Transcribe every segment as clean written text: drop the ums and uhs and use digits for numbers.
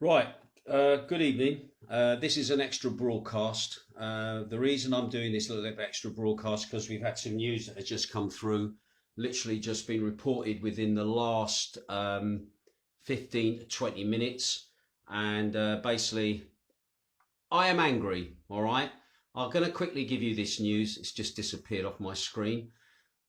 Right, good evening. This is an extra broadcast. The reason I'm doing this little bit of extra broadcast because we've had some news that has just come through, literally just been reported within the last 15 to 20 minutes. And basically, I am angry, all right? I'm going to quickly give you this news. It's just disappeared off my screen.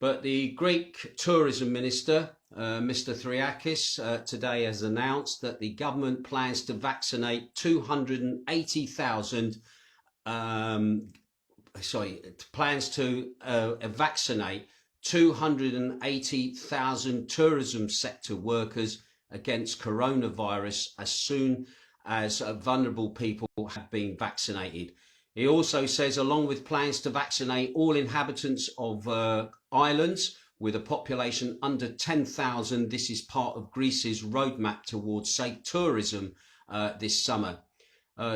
But the Greek Tourism Minister, Mr. Theocharis, today has announced that the government plans to vaccinate 280,000, plans to vaccinate 280,000 tourism sector workers against coronavirus as soon as vulnerable people have been vaccinated. He also says, along with plans to vaccinate all inhabitants of islands with a population under 10,000, this is part of Greece's roadmap towards safe tourism this summer.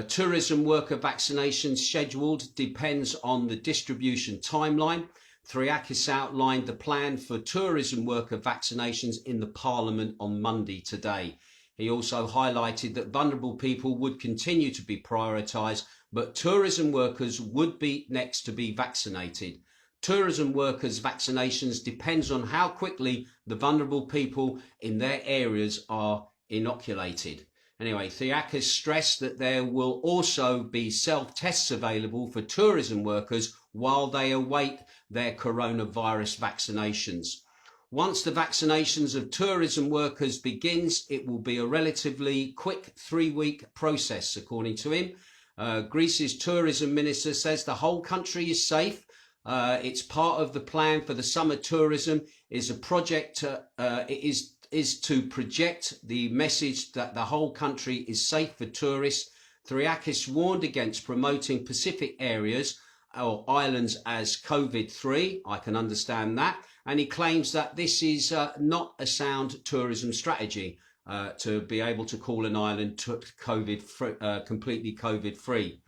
Tourism worker vaccination scheduled depends on the distribution timeline. Theocharis outlined the plan for tourism worker vaccinations in the Parliament on Monday today. He also highlighted that vulnerable people would continue to be prioritised, but tourism workers would be next to be vaccinated. Tourism workers' vaccinations depends on how quickly the vulnerable people in their areas are inoculated. Anyway, Theocharis stressed that there will also be self-tests available for tourism workers while they await their coronavirus vaccinations. Once the vaccinations of tourism workers begins, it will be a relatively quick 3-week process, according to him. Greece's tourism minister says the whole country is safe. It's part of the plan for the summer tourism. Is a project. Is to project the message that the whole country is safe for tourists. Theocharis warned against promoting Pacific areas or islands as COVID-3. I can understand that. And he claims that this is not a sound tourism strategy to be able to call an island completely COVID-free.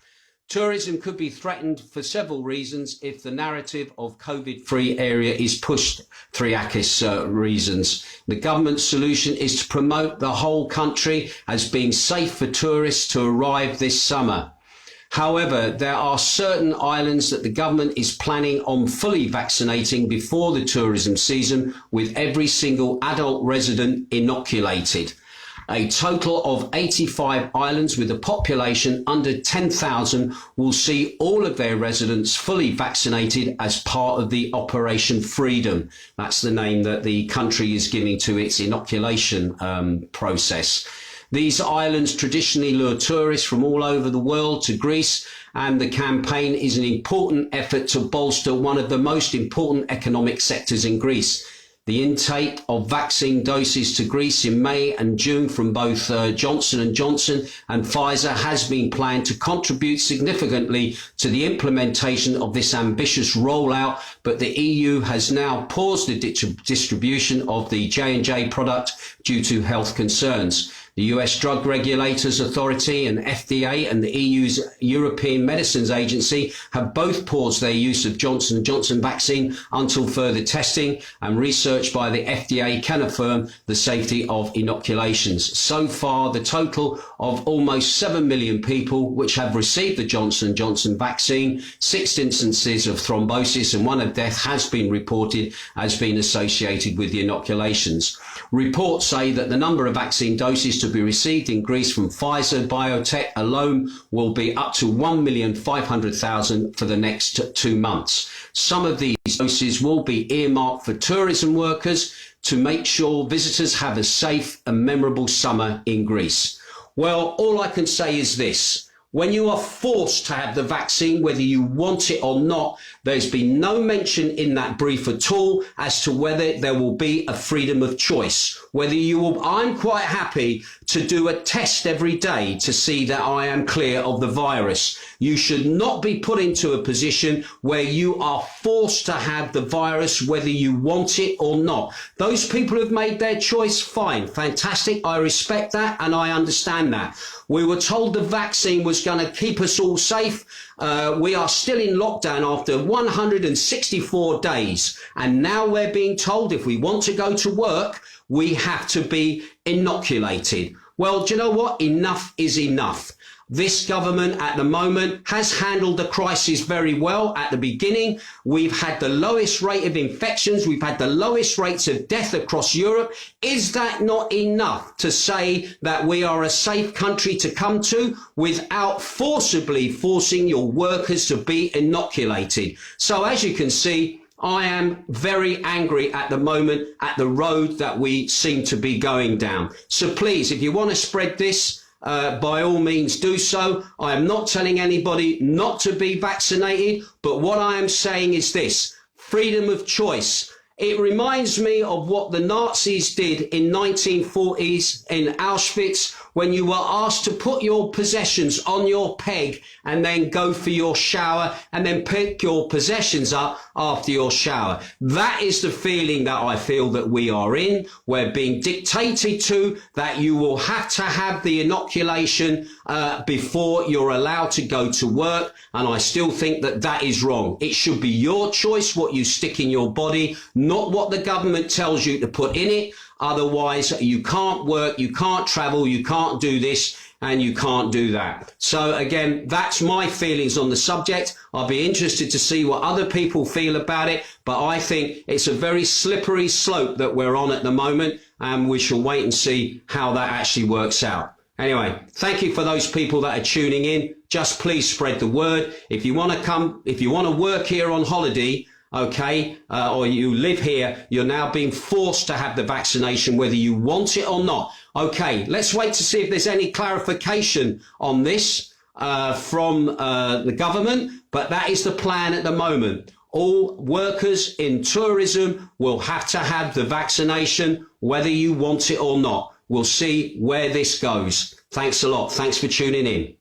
Tourism could be threatened for several reasons if the narrative of COVID-free area is pushed, Theocharis reasons. The government's solution is to promote the whole country as being safe for tourists to arrive this summer. However, there are certain islands that the government is planning on fully vaccinating before the tourism season, with every single adult resident inoculated. A total of 85 islands with a population under 10,000 will see all of their residents fully vaccinated as part of the Operation Freedom. That's the name that the country is giving to its inoculation process. These islands traditionally lure tourists from all over the world to Greece, and the campaign is an important effort to bolster one of the most important economic sectors in Greece. The intake of vaccine doses to Greece in May and June from both Johnson & Johnson and Pfizer has been planned to contribute significantly to the implementation of this ambitious rollout, but the EU has now paused the distribution of the J&J product due to health concerns. The US Drug Regulators Authority and FDA and the EU's European Medicines Agency have both paused their use of Johnson & Johnson vaccine until further testing and research by the FDA can affirm the safety of inoculations. So far, the total of almost 7 million people which have received the Johnson & Johnson vaccine, 6 instances of thrombosis and 1 of death has been reported as being associated with the inoculations. Reports say that the number of vaccine doses to be received in Greece from Pfizer Biotech alone will be up to 1,500,000 for the next 2 months. Some of these doses will be earmarked for tourism workers to make sure visitors have a safe and memorable summer in Greece. Well, all I can say is this. When you are forced to have the vaccine, whether you want it or not, there's been no mention in that brief at all as to whether there will be a freedom of choice. Whether you will, I'm quite happy to do a test every day to see that I am clear of the virus. You should not be put into a position where you are forced to have the virus, whether you want it or not. Those people who have made their choice, fine, fantastic. I respect that and I understand that. We were told the vaccine was going to keep us all safe. We are still in lockdown after 164 days. And now we're being told if we want to go to work, we have to be inoculated. Well, do you know what? Enough is enough. This government at the moment has handled the crisis very well. At the beginning, we've had the lowest rate of infections. We've had the lowest rates of death across Europe. Is that not enough to say that we are a safe country to come to without forcibly forcing your workers to be inoculated? So as you can see, I am very angry at the moment at the road that we seem to be going down. So please, if you want to spread this, by all means do so. I am not telling anybody not to be vaccinated, but what I am saying is this: freedom of choice. It reminds me of what the Nazis did in 1940s in Auschwitz, when you were asked to put your possessions on your peg and then go for your shower and then pick your possessions up after your shower. That is the feeling that I feel that we are in. We're being dictated to that you will have to have the inoculation before you're allowed to go to work. And I still think that that is wrong. It should be your choice what you stick in your body, not what the government tells you to put in it. Otherwise, you can't work, you can't travel, you can't do this, and you can't do that. So again, that's my feelings on the subject. I'll be interested to see what other people feel about it, but I think it's a very slippery slope that we're on at the moment, and we shall wait and see how that actually works out. Anyway, thank you for those people that are tuning in. Just please spread the word. If you want to come, if you want to work here on holiday, okay, or you live here, you're now being forced to have the vaccination, whether you want it or not. Okay, let's wait to see if there's any clarification on this from the government, but that is the plan at the moment. All workers in tourism will have to have the vaccination, whether you want it or not. We'll see where this goes. Thanks a lot. Thanks for tuning in.